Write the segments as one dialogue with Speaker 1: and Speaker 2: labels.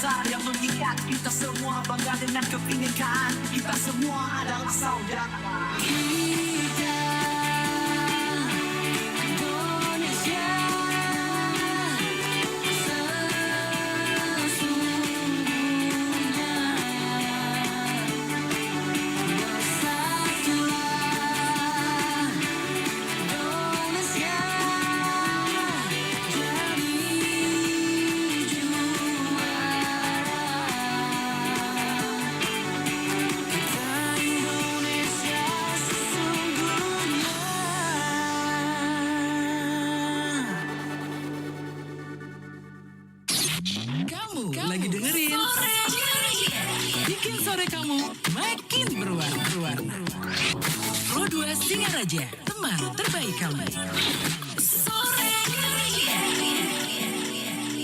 Speaker 1: besar yang mengikat kita semua, bangga dengan kepinginan. Kita semua adalah saudara.
Speaker 2: Kamu lagi dengerin Bikin sore kamu makin berwarna. Pro 2 Singaraja, teman terbaik kamu.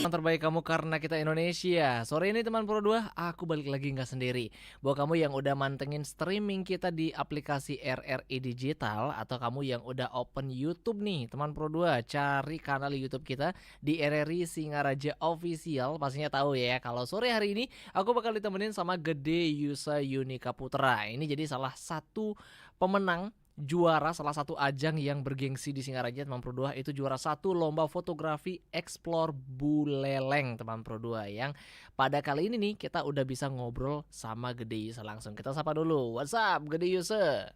Speaker 3: Teman terbaik kamu karena kita Indonesia. Sore ini teman Pro 2, aku balik lagi nggak sendiri. Buat kamu yang udah mantengin streaming kita di aplikasi RRI Digital, atau kamu yang udah open YouTube nih teman Pro 2, cari kanal YouTube kita di RRI Singaraja Official. Pastinya tahu ya kalau sore hari ini aku bakal ditemenin sama Gede Yusa Yunika Putra. Ini jadi salah satu pemenang juara salah satu ajang yang bergengsi di Singaraja teman Pro 2, itu juara satu lomba fotografi Explore Buleleng teman Pro 2, yang pada kali ini nih kita udah bisa ngobrol sama Gede Yusa langsung. Kita sapa dulu. What's up Gede Yusa?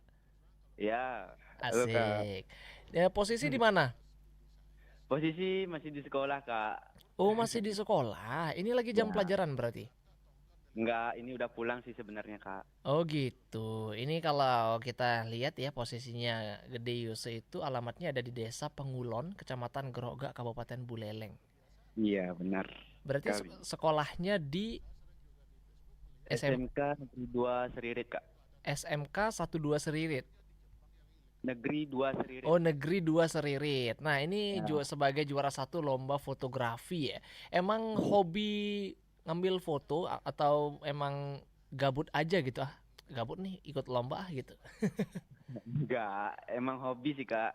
Speaker 4: Ya, halo Kak.
Speaker 3: Asik. Ya, posisi di mana?
Speaker 4: Posisi masih di sekolah Kak.
Speaker 3: Oh, masih di sekolah. Ini lagi jam
Speaker 4: Ya.
Speaker 3: pelajaran berarti.
Speaker 4: Enggak, ini udah pulang sih sebenarnya Kak.
Speaker 3: Oh gitu. Ini kalau kita lihat ya posisinya Gede Yusa itu alamatnya ada di Desa Pengulon, Kecamatan Grogak, Kabupaten Buleleng.
Speaker 4: Iya, benar.
Speaker 3: Berarti
Speaker 4: Sekali.
Speaker 3: sekolahnya di
Speaker 4: SMK Negeri 2 Seririt Kak.
Speaker 3: SMK 12 Seririt.
Speaker 4: Negeri 2 Seririt.
Speaker 3: Oh, Negeri 2 Seririt. Nah, ini
Speaker 4: Ya.
Speaker 3: sebagai juara satu lomba fotografi ya. Emang hobi ngambil foto atau emang gabut aja gitu ah? Gabut nih ikut lomba gitu.
Speaker 4: Enggak, emang hobi sih Kak.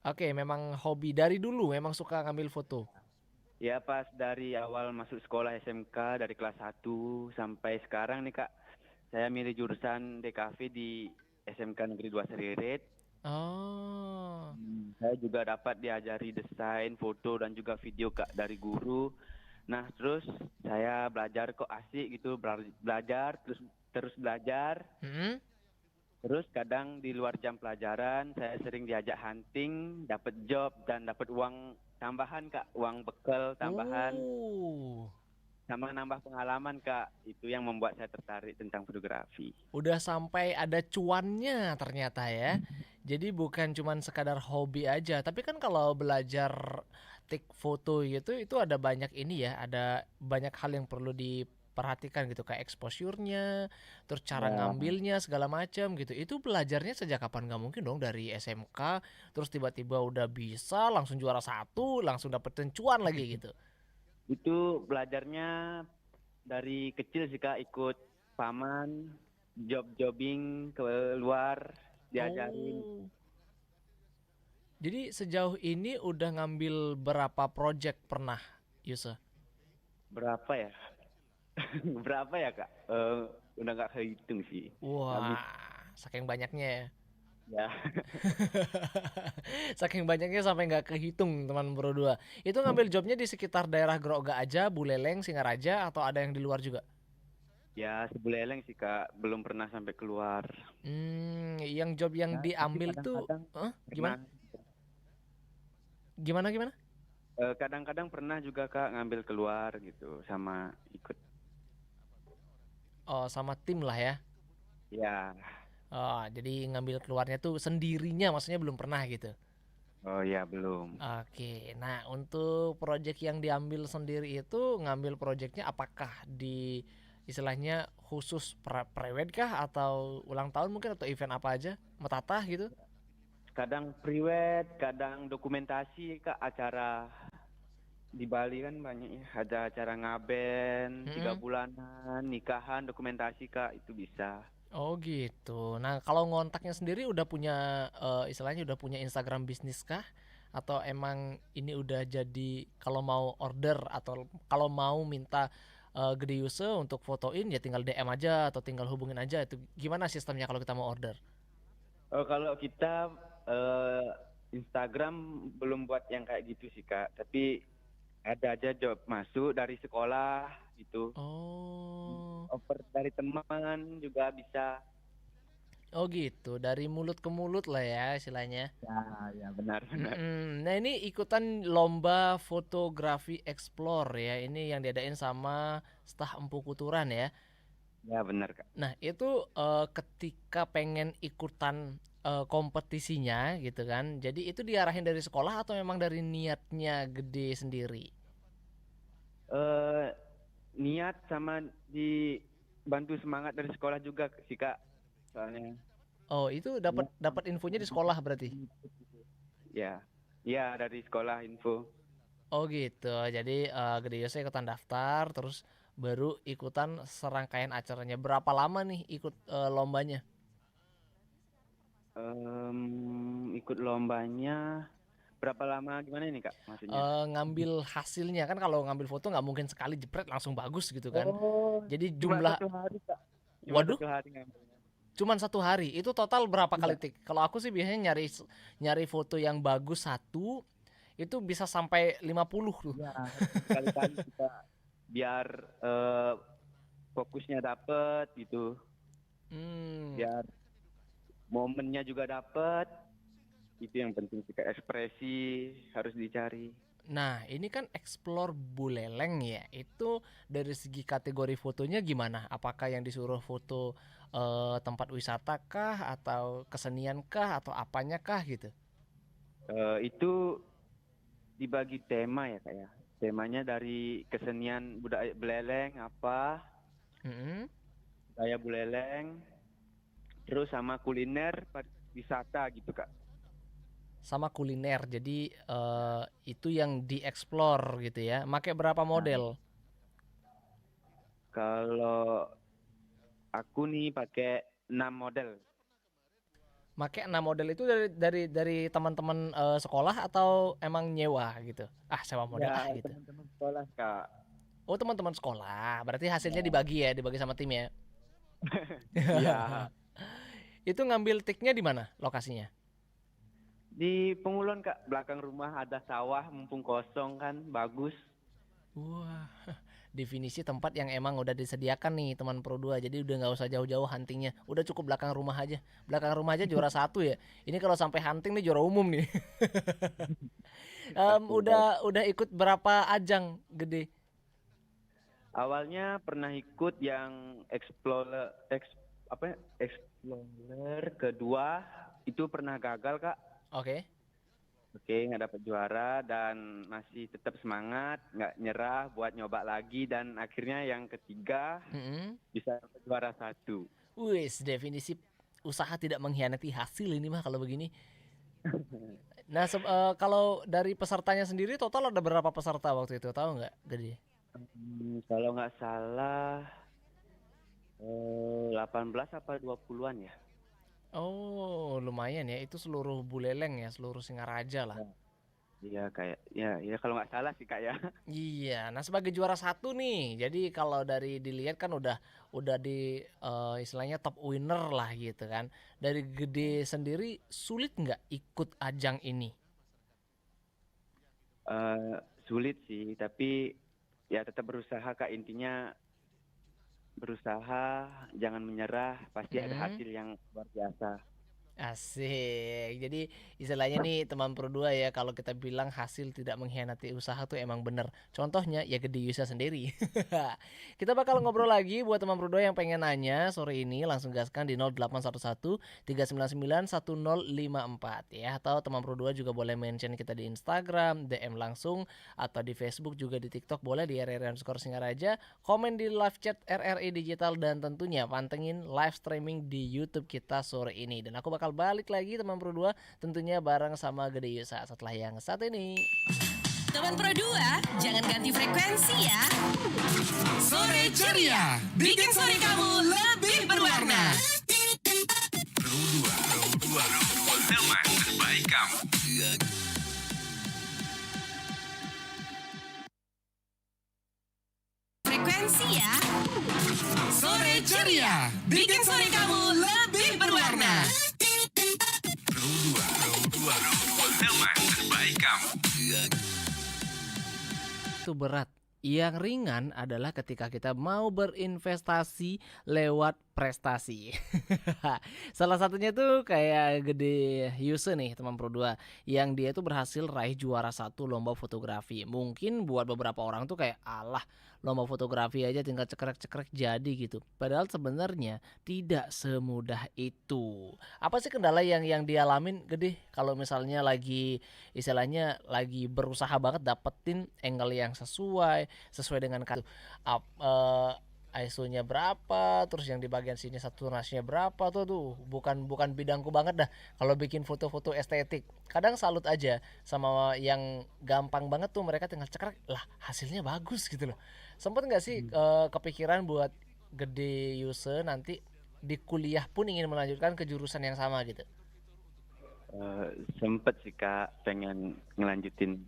Speaker 3: Oke, memang hobi dari dulu memang suka ngambil foto.
Speaker 4: Ya pas dari awal masuk sekolah SMK dari kelas 1 sampai sekarang nih Kak. Saya milih jurusan DKV di SMK Negeri 2 Seririt.
Speaker 3: Oh.
Speaker 4: Saya juga dapat diajari desain, foto dan juga video Kak dari guru. Nah, terus saya belajar kok asik gitu, belajar terus belajar.
Speaker 3: Mm-mm.
Speaker 4: Terus kadang di luar jam pelajaran saya sering diajak hunting, dapat job dan dapat uang tambahan Kak, uang bekal tambahan
Speaker 3: Oh.
Speaker 4: sama nambah pengalaman Kak. Itu yang membuat saya tertarik tentang fotografi.
Speaker 3: Udah sampai ada cuannya ternyata ya. Jadi bukan cuman sekadar hobi aja, tapi kan kalau belajar take foto gitu itu ada banyak ini ya, ada banyak hal yang perlu diperhatikan gitu, kayak exposure-nya, terus cara
Speaker 4: Ya.
Speaker 3: ngambilnya segala macam gitu. Itu belajarnya sejak kapan? Gak mungkin dong dari SMK terus tiba-tiba udah bisa langsung juara satu, langsung dapetin cuan lagi gitu.
Speaker 4: Itu belajarnya dari kecil sih Kak, ikut paman, jobbing ke luar, diajarin.
Speaker 3: Oh. Jadi sejauh ini udah ngambil berapa project pernah, Yusa?
Speaker 4: Berapa ya? Berapa ya Kak? Udah nggak kehitung sih.
Speaker 3: Wah, saking banyaknya ya.
Speaker 4: Ya.
Speaker 3: Saking banyaknya sampai nggak kehitung teman Bro 2. Itu ngambil jobnya di sekitar daerah Grogak aja, Buleleng, Singaraja, atau ada yang di luar juga?
Speaker 4: Ya sebuleleng sih Kak, belum pernah sampai keluar.
Speaker 3: Yang job yang
Speaker 4: Ya, tapi
Speaker 3: diambil tuh,
Speaker 4: kadang-kadang
Speaker 3: gimana?
Speaker 4: pernah.
Speaker 3: Gimana?
Speaker 4: Kadang-kadang pernah juga Kak ngambil keluar gitu sama ikut.
Speaker 3: Oh, sama tim lah ya.
Speaker 4: Ya.
Speaker 3: Oh, jadi ngambil keluarnya tuh sendirinya, maksudnya belum pernah gitu.
Speaker 4: Oh ya belum.
Speaker 3: Oke, nah untuk project yang diambil sendiri itu ngambil projectnya apakah di istilahnya khusus prewed kah atau ulang tahun mungkin atau event apa aja, metatah gitu?
Speaker 4: Kadang priwet, kadang dokumentasi Kak, acara di Bali kan banyak ya. Ada acara ngaben, 3
Speaker 3: Mm-mm.
Speaker 4: bulanan, nikahan, dokumentasi Kak, itu bisa.
Speaker 3: Oh gitu. Nah kalau ngontaknya sendiri udah punya istilahnya udah punya Instagram bisnis kah? Atau emang ini udah jadi kalau mau order atau kalau mau minta Gede Yuse untuk fotoin ya tinggal DM aja atau tinggal hubungin aja, itu gimana sistemnya kalau kita mau order?
Speaker 4: Kalau kita Instagram belum buat yang kayak gitu sih Kak, tapi ada aja job masuk dari sekolah gitu,
Speaker 3: Oh.
Speaker 4: offer dari teman juga bisa.
Speaker 3: Oh gitu, dari mulut ke mulut lah ya istilahnya.
Speaker 4: Ya benar.
Speaker 3: Nah ini ikutan lomba fotografi explore ya, ini yang diadain sama Stah Empu Kuturan ya.
Speaker 4: Ya benar Kak.
Speaker 3: Nah itu ketika pengen ikutan kompetisinya gitu kan, jadi itu diarahin dari sekolah atau memang dari niatnya Gede sendiri?
Speaker 4: Niat sama dibantu semangat dari sekolah juga sih Kak, soalnya
Speaker 3: Oh itu dapat infonya di sekolah berarti?
Speaker 4: ya dari sekolah info.
Speaker 3: Oh gitu, jadi Gede Yose ikutan daftar, terus baru ikutan serangkaian acaranya. Berapa lama nih ikut lombanya?
Speaker 4: Ikut lombanya berapa lama gimana ini Kak maksudnya?
Speaker 3: Ngambil hasilnya kan, kalau ngambil foto nggak mungkin sekali jepret langsung bagus gitu kan.
Speaker 4: Oh,
Speaker 3: Jadi
Speaker 4: cuma
Speaker 3: jumlah,
Speaker 4: 1 hari Kak.
Speaker 3: waduh,
Speaker 4: 1 hari ngambilnya.
Speaker 3: cuman 1 hari. Itu total berapa kali
Speaker 4: Iya.
Speaker 3: tik? Kalau aku sih biasanya nyari foto yang bagus satu itu bisa sampai 50 tuh.
Speaker 4: Ya, kali-kali kita biar fokusnya dapet gitu,
Speaker 3: Hmm.
Speaker 4: biar momennya juga dapet. Itu yang penting sih Kak, ekspresi harus dicari.
Speaker 3: Nah, ini kan explore Buleleng ya. Itu dari segi kategori fotonya gimana? Apakah yang disuruh foto tempat wisata kah atau kesenian kah atau apanya kah gitu?
Speaker 4: Itu dibagi tema ya Kak ya. Temanya dari kesenian budaya Buleleng apa,
Speaker 3: Mm-mm.
Speaker 4: budaya Buleleng, terus sama kuliner wisata gitu Kak.
Speaker 3: Sama kuliner. Jadi itu yang dieksplor gitu ya. Make berapa model?
Speaker 4: Kalau aku nih pakai 6 model.
Speaker 3: Make 6 model itu dari teman-teman sekolah atau emang nyewa gitu? Ah, sewa model
Speaker 4: Ya,
Speaker 3: gitu.
Speaker 4: teman-teman sekolah Kak.
Speaker 3: Oh, teman-teman sekolah. Berarti hasilnya dibagi sama tim ya.
Speaker 4: Iya.
Speaker 3: Itu ngambil tiknya di mana lokasinya?
Speaker 4: Di Pengulon Kak, belakang rumah ada sawah, mumpung kosong kan, bagus.
Speaker 3: Wah, definisi tempat yang emang udah disediakan nih teman Pro 2. Jadi udah nggak usah jauh-jauh huntingnya. Udah cukup belakang rumah aja. Belakang rumah aja juara 1 ya. Ini kalau sampai hunting nih juara umum nih. Udah ikut berapa ajang Gede?
Speaker 4: Awalnya pernah ikut yang Explorer, Explorer kedua, itu pernah gagal Kak.
Speaker 3: Oke.
Speaker 4: Oke, nggak dapat juara dan masih tetap semangat, nggak nyerah buat nyoba lagi dan akhirnya yang ketiga
Speaker 3: Mm-mm.
Speaker 4: bisa dapat juara 1.
Speaker 3: Wis, definisi usaha tidak mengkhianati hasil ini mah kalau begini. Nah, kalau dari pesertanya sendiri total ada berapa peserta waktu itu? Tahu nggak, Gede?
Speaker 4: Kalau nggak salah 18 apa 20-an ya.
Speaker 3: Oh, lumayan ya. Itu seluruh Buleleng ya, seluruh Singaraja lah.
Speaker 4: Iya kayak ya kalau nggak salah sih Kak ya.
Speaker 3: Iya, nah sebagai juara 1 nih, jadi kalau dari dilihat kan udah di istilahnya top winner lah gitu kan. Dari Gede sendiri sulit nggak ikut ajang ini?
Speaker 4: Sulit sih, tapi ya tetap berusaha Kak, intinya berusaha, jangan menyerah, pasti ada hasil yang luar biasa.
Speaker 3: Asik. Jadi istilahnya nih teman Pro 2 ya, kalau kita bilang hasil tidak mengkhianati usaha tuh emang bener. Contohnya ya Gede Yusa sendiri. Kita bakal ngobrol lagi buat teman Pro 2 yang pengen nanya sore ini, langsung gaskan di 0811 399 1054 ya. Atau teman Pro 2 juga boleh mention kita di Instagram, DM langsung, atau di Facebook juga di TikTok boleh di RRI_Singaraja. Komen di live chat RRI Digital dan tentunya pantengin live streaming di YouTube kita sore ini. Dan aku bakal balik lagi teman Pro 2 tentunya bareng sama Gede Yusa setelah yang satu ini.
Speaker 2: Teman Pro 2, jangan ganti frekuensi ya. Sore ceria, bikin sore kamu lebih berwarna.
Speaker 5: Pro 2, teman terbaik kamu.
Speaker 2: Frekuensi Ceria, bikin sore kamu lebih berwarna.
Speaker 5: Pro 2, teman terbaik kamu.
Speaker 3: Itu berat. Yang ringan adalah ketika kita mau berinvestasi lewat prestasi. Salah satunya tuh kayak Gede Yuse nih teman Pro 2, yang dia tuh berhasil raih juara 1 lomba fotografi. Mungkin buat beberapa orang tuh kayak alah, lomba fotografi aja tinggal cekrek-cekrek jadi gitu. Padahal sebenarnya tidak semudah itu. Apa sih kendala yang dialamin Gede kalau misalnya lagi istilahnya lagi berusaha banget dapetin angle yang sesuai dengan ISO-nya berapa, terus yang di bagian sini saturasinya berapa tuh bukan bidangku banget dah kalau bikin foto-foto estetik. Kadang salut aja sama yang gampang banget tuh, mereka tinggal cekrek lah hasilnya bagus gitu loh. Sempet nggak sih kepikiran buat Gede Yuse nanti di kuliah pun ingin melanjutkan ke jurusan yang sama gitu?
Speaker 4: Sempet sih Kak, pengen ngelanjutin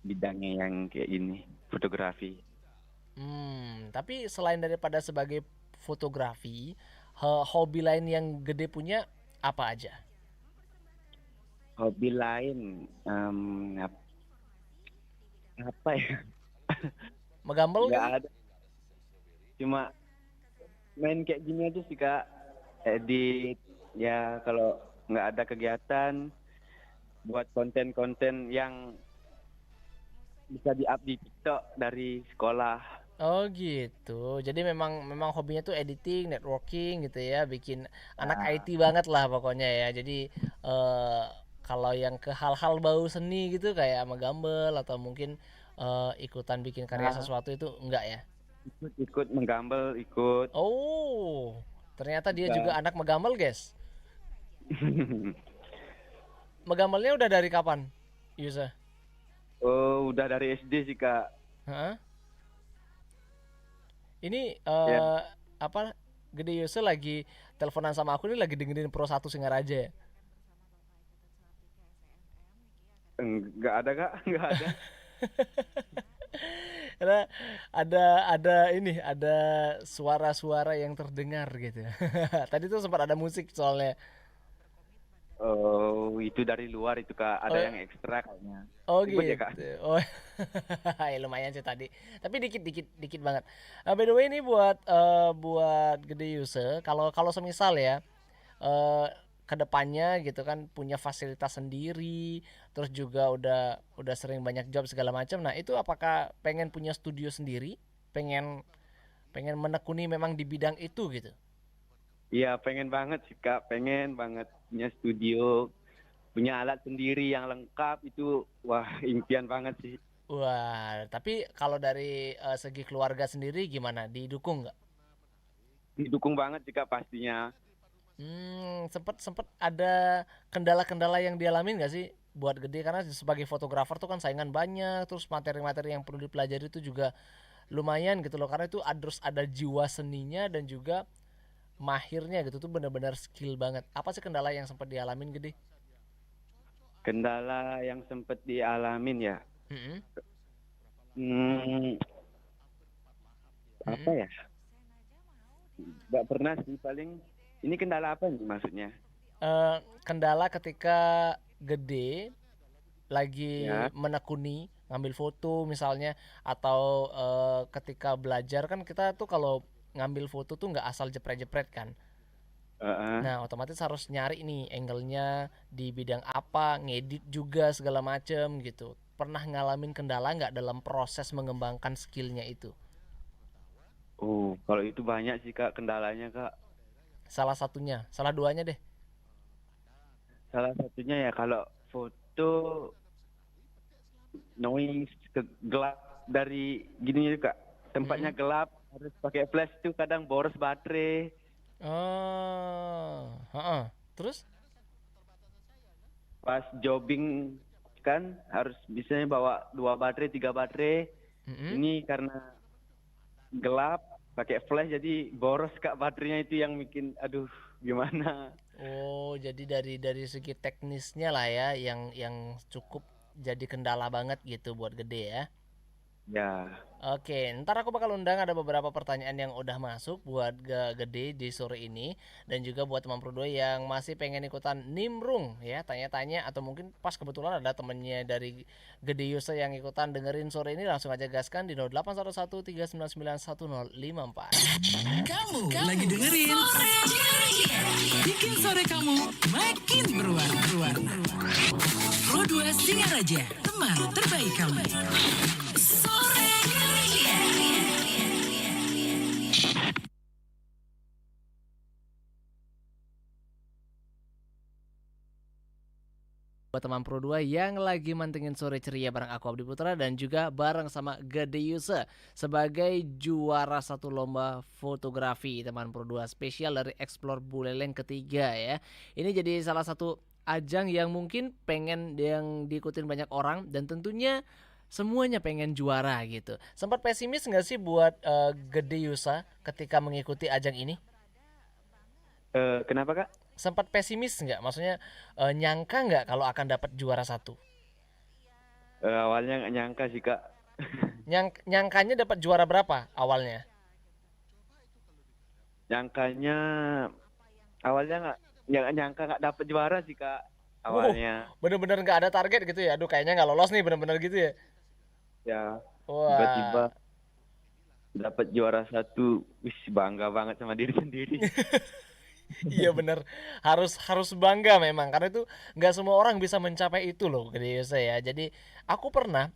Speaker 4: bidangnya yang kayak ini, fotografi.
Speaker 3: Tapi selain daripada sebagai fotografi, hobi lain yang Gede punya apa aja?
Speaker 4: Hobi lain apa ya?
Speaker 3: Megambel
Speaker 4: Nggak
Speaker 3: kan?
Speaker 4: ada. Cuma main kayak gini aja sih Kak. Edit ya, kalau nggak ada kegiatan buat konten-konten yang bisa di-up di TikTok dari sekolah.
Speaker 3: Oh gitu. Jadi memang hobinya tuh editing, networking gitu ya, bikin anak IT banget lah pokoknya ya. Jadi kalau yang ke hal-hal bau seni gitu kayak megambel atau mungkin ikutan bikin karya sesuatu itu enggak ya?
Speaker 4: Ikut menggambel, ikut.
Speaker 3: Oh, ternyata dia
Speaker 4: Enggak.
Speaker 3: juga anak megambel, guys. Megambelnya udah dari kapan, Yusa?
Speaker 4: Oh, udah dari SD sih Kak.
Speaker 3: Hah? Ini
Speaker 4: Ya.
Speaker 3: apa Gede Yuse lagi teleponan sama aku, ini lagi dengerin Pro 1 Singaraja ya?
Speaker 4: Enggak ada Kak, enggak ada.
Speaker 3: Karena ada suara-suara yang terdengar gitu. Tadi tuh sempat ada musik soalnya.
Speaker 4: Oh, itu dari luar itu Kak, ada
Speaker 3: Oh.
Speaker 4: yang ekstra kayaknya.
Speaker 3: Oh
Speaker 4: Ikut
Speaker 3: gitu.
Speaker 4: ya, Kak?
Speaker 3: Oh, ya, lumayan sih tadi. Tapi dikit banget. By the way ini buat Gede Yuse, kalau semisal ya kedepannya gitu kan punya fasilitas sendiri, terus juga udah sering banyak job segala macam. Nah itu apakah pengen punya studio sendiri, pengen menekuni memang di bidang itu gitu?
Speaker 4: Iya, pengen banget sih Kak, pengen banget punya studio, punya alat sendiri yang lengkap itu, wah impian banget sih.
Speaker 3: Wah, tapi kalau dari segi keluarga sendiri gimana? Didukung nggak?
Speaker 4: Didukung banget sih Kak pastinya.
Speaker 3: Sempet ada kendala-kendala yang dialamin nggak sih buat Gede, karena sebagai fotografer tuh kan saingan banyak, terus materi-materi yang perlu dipelajari itu juga lumayan gitu loh, karena itu harus ada jiwa seninya dan juga mahirnya gitu, tuh benar-benar skill banget. Apa sih kendala yang sempat dialamin Gede?
Speaker 4: Kendala yang sempat dialamin ya,
Speaker 3: Mm-mm.
Speaker 4: hmm, apa ya? Nggak pernah sih, paling ini kendala apa nih maksudnya?
Speaker 3: Kendala ketika Gede lagi
Speaker 4: Ya.
Speaker 3: menekuni ngambil foto misalnya, atau ketika belajar kan kita tuh kalau ngambil foto tuh nggak asal jepret-jepret kan.
Speaker 4: Heeh.
Speaker 3: Nah otomatis harus nyari nih angle-nya di bidang apa, ngedit juga segala macem gitu. Pernah ngalamin kendala nggak dalam proses mengembangkan skillnya itu?
Speaker 4: Oh, kalau itu banyak sih Kak kendalanya Kak.
Speaker 3: Salah satunya, salah duanya deh.
Speaker 4: Salah satunya ya kalau foto noise gelap dari gini Kak. Tempatnya gelap, harus pakai flash itu kadang boros baterai.
Speaker 3: Oh, heeh. Terus?
Speaker 4: Pas jobbing kan harus biasanya bawa 2 baterai, 3 baterai.
Speaker 3: Mm-mm.
Speaker 4: Ini karena gelap, pakai flash jadi boros Kak baterainya, itu yang bikin aduh gimana.
Speaker 3: Oh, jadi dari segi teknisnya lah ya yang cukup jadi kendala banget gitu buat Gede ya.
Speaker 4: Ya.
Speaker 3: Oke, ntar aku bakal undang ada beberapa pertanyaan yang udah masuk buat Gede di sore ini dan juga buat teman Pro 2 yang masih pengen ikutan nimbrung ya, tanya-tanya atau mungkin pas kebetulan ada temennya dari Gede Yuse yang ikutan dengerin sore ini langsung aja gaskan di 0811 399 1054.
Speaker 2: Kamu lagi dengerin bikin sore kamu makin berwarna. Pro 2 Singaraja, teman terbaik kamu. Sore Ceria.
Speaker 3: Buat teman Pro 2 yang lagi mantengin sore ceria bareng aku Abdi Putra dan juga bareng sama Gede Yuse sebagai juara satu lomba fotografi teman Pro 2 spesial dari Explore Buleleng ketiga ya. Ini jadi salah satu ajang yang mungkin pengen yang diikutin banyak orang dan tentunya semuanya pengen juara gitu. Sempat pesimis nggak sih buat Gede Yuse ketika mengikuti ajang ini?
Speaker 4: Kenapa Kak?
Speaker 3: Sempat pesimis nggak? Maksudnya nyangka nggak kalau akan dapat juara satu?
Speaker 4: Awalnya nggak nyangka sih Kak.
Speaker 3: Nyangkanya dapat juara berapa awalnya?
Speaker 4: Nyangkanya awalnya nggak nyangka nggak dapet juara sih Kak. Awalnya
Speaker 3: Bener-bener nggak ada target gitu ya? Aduh kayaknya nggak lolos nih bener-bener gitu ya?
Speaker 4: ya tiba-tiba
Speaker 3: Wah,
Speaker 4: dapat juara satu, wih bangga banget sama diri sendiri.
Speaker 3: iya bener. Harus bangga memang karena itu nggak semua orang bisa mencapai itu loh, Gede Yose ya. Jadi aku pernah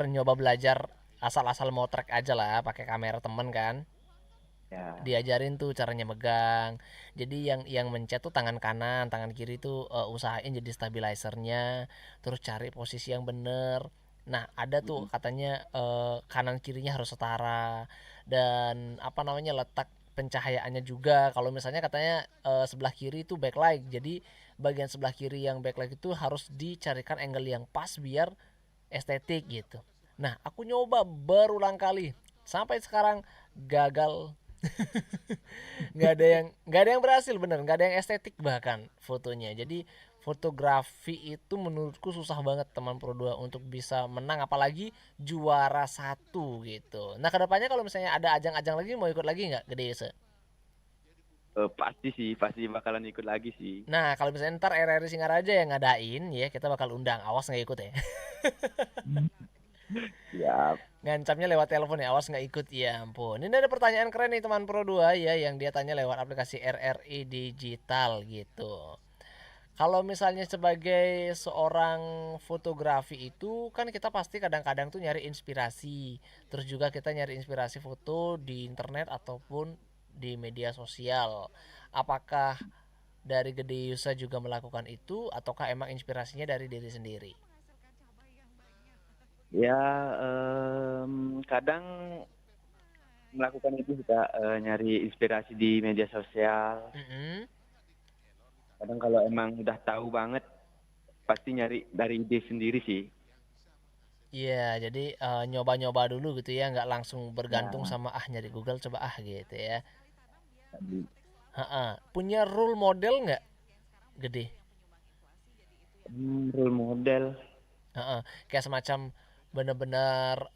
Speaker 3: nyoba belajar asal-asal motret aja lah, pakai kamera temen kan.
Speaker 4: Ya.
Speaker 3: Diajarin tuh caranya megang. Jadi yang mencet tuh tangan kanan, tangan kiri tuh usahain jadi stabilizernya, terus cari posisi yang bener. Nah, ada tuh katanya kanan kirinya harus setara dan apa namanya letak pencahayaannya juga. Kalau misalnya katanya sebelah kiri itu backlight. Jadi bagian sebelah kiri yang backlight itu harus dicarikan angle yang pas biar estetik gitu. Nah, aku nyoba berulang kali. Sampai sekarang gagal. Nggak ada yang berhasil, bener nggak ada yang estetik bahkan fotonya. Jadi fotografi itu menurutku susah banget teman Pro 2 untuk bisa menang apalagi juara satu gitu. Nah kedepannya kalau misalnya ada ajang-ajang lagi mau ikut lagi nggak Gede Yuse?
Speaker 4: Pasti bakalan ikut lagi sih.
Speaker 3: Nah kalau misalnya ntar RRI Singaraja yang ngadain ya kita bakal undang, awas nggak ikut ya.
Speaker 4: Ya.
Speaker 3: Ngancamnya lewat telepon ya, awas nggak ikut, ya ampun. Ini ada pertanyaan keren nih teman Pro 2 ya, yang dia tanya lewat aplikasi RRI Digital gitu. Kalau misalnya sebagai seorang fotografi itu kan kita pasti kadang-kadang tuh nyari inspirasi. Terus juga kita nyari inspirasi foto di internet ataupun di media sosial. Apakah dari Gede Yusa juga melakukan itu ataukah emang inspirasinya dari diri sendiri?
Speaker 4: Ya, kadang melakukan itu kita nyari inspirasi di media sosial.
Speaker 3: Mm-mm.
Speaker 4: Kadang kalau emang udah tahu banget, pasti nyari dari ide sendiri sih.
Speaker 3: Iya, jadi nyoba-nyoba dulu gitu ya, nggak langsung bergantung
Speaker 4: Ya,
Speaker 3: sama nyari Google coba gitu ya.
Speaker 4: tadi.
Speaker 3: Ha-ha. Punya role model nggak Gede?
Speaker 4: Role model.
Speaker 3: Heeh, kayak semacam bener-bener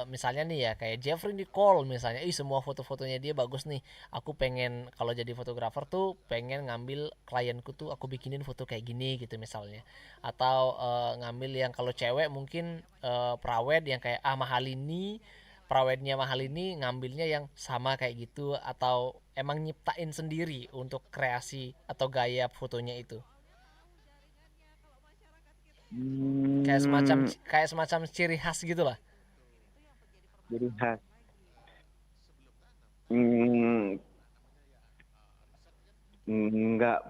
Speaker 3: misalnya nih ya kayak Jeffrey Nicole misalnya, semua foto-fotonya dia bagus nih. Aku pengen kalau jadi fotografer tuh pengen ngambil klienku tuh aku bikinin foto kayak gini gitu misalnya. Atau ngambil yang kalau cewek mungkin prawed yang kayak Mahalini, prawednya Mahalini ngambilnya yang sama kayak gitu atau emang nyiptain sendiri untuk kreasi atau gaya fotonya itu. Kayak semacam
Speaker 4: Hmm,
Speaker 3: kayak semacam ciri khas gitu lah.
Speaker 4: jadi khas. Hmm,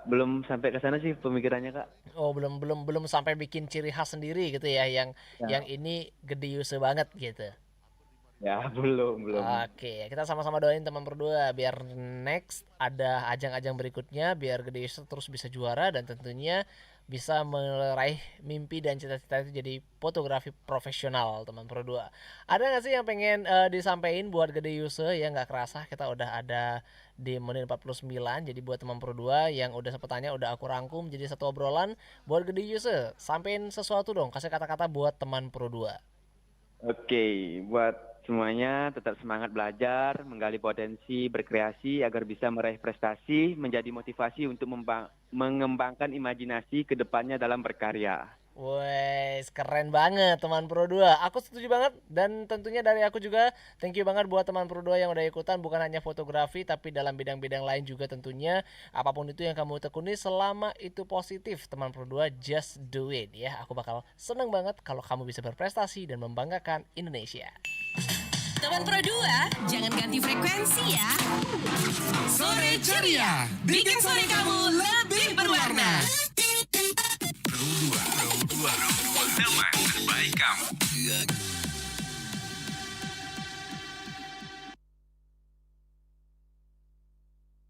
Speaker 4: belum sampai ke sana sih pemikirannya Kak.
Speaker 3: Oh, belum belum belum sampai bikin ciri khas sendiri gitu ya yang
Speaker 4: Ya,
Speaker 3: ini Gede Yuse banget gitu.
Speaker 4: ya belum.
Speaker 3: Oke, kita sama-sama doain teman berdua biar next ada ajang-ajang berikutnya biar Gede Yuse terus bisa juara dan tentunya bisa meraih mimpi dan cita-cita itu jadi fotografi profesional teman Pro 2. Ada nggak sih yang pengen disampaikan buat Gede Yuse? Ya nggak kerasa kita udah ada di menit 49. Jadi buat teman Pro 2 yang udah sempat tanya udah aku rangkum jadi satu obrolan buat Gede Yuse. Sampein sesuatu dong, kasih kata-kata buat teman Pro 2.
Speaker 4: Oke, buat semuanya tetap semangat belajar, menggali potensi, berkreasi agar bisa meraih prestasi, menjadi motivasi untuk mengembangkan imajinasi ke depannya dalam berkarya.
Speaker 3: Wes, keren banget teman Pro 2. Aku setuju banget dan tentunya dari aku juga thank you banget buat teman Pro 2 yang udah ikutan bukan hanya fotografi tapi dalam bidang-bidang lain juga tentunya. Apapun itu yang kamu tekuni selama itu positif teman Pro 2 just do it ya. Aku bakal seneng banget kalau kamu bisa berprestasi dan membanggakan Indonesia.
Speaker 2: Teman Pro 2, jangan ganti frekuensi ya.
Speaker 5: Sore Ceria, bikin sore kamu lebih berwarna. Pro 2, teman terbaik kamu.